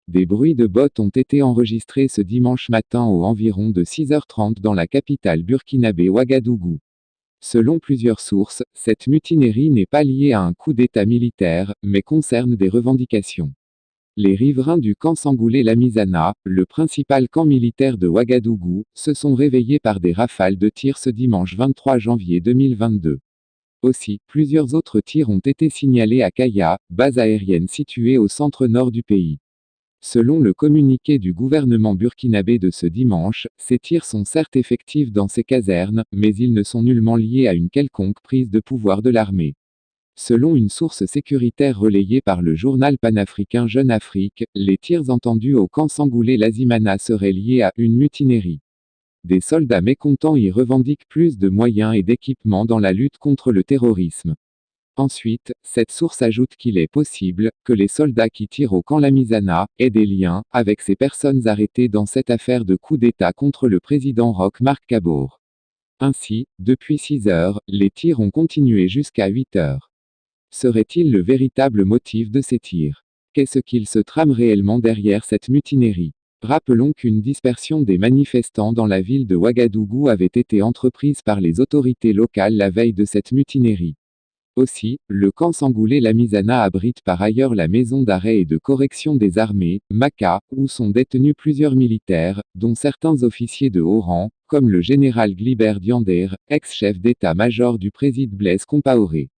Des bruits de bottes ont été enregistrés ce dimanche matin aux environs de 6h30 dans la capitale burkinabé Ouagadougou. Selon plusieurs sources, cette mutinerie n'est pas liée à un coup d'État militaire, mais concerne des revendications. Les riverains du camp Sangoulé-Lamizana, le principal camp militaire de Ouagadougou, se sont réveillés par des rafales de tirs ce dimanche 23 janvier 2022. Aussi, plusieurs autres tirs ont été signalés à Kaya, base aérienne située au centre-nord du pays. Selon le communiqué du gouvernement burkinabé de ce dimanche, ces tirs sont certes effectifs dans ces casernes, mais ils ne sont nullement liés à une quelconque prise de pouvoir de l'armée. Selon une source sécuritaire relayée par le journal panafricain Jeune Afrique, les tirs entendus au camp Sangoulé-Lazimana seraient liés à une mutinerie. Des soldats mécontents y revendiquent plus de moyens et d'équipements dans la lutte contre le terrorisme. Ensuite, cette source ajoute qu'il est possible que les soldats qui tirent au camp Lamizana aient des liens avec ces personnes arrêtées dans cette affaire de coup d'État contre le président Roch Marc Kabour. Ainsi, depuis 6 heures, les tirs ont continué jusqu'à 8 heures. Serait-il le véritable motif de ces tirs? Qu'est-ce qu'il se trame réellement derrière cette mutinerie? Rappelons qu'une dispersion des manifestants dans la ville de Ouagadougou avait été entreprise par les autorités locales la veille de cette mutinerie. Aussi, le camp Sangoulé-Lamizana abrite par ailleurs la maison d'arrêt et de correction des armées, MACA, où sont détenus plusieurs militaires, dont certains officiers de haut rang, comme le général Glibert Diander, ex-chef d'état-major du président Blaise Compaoré.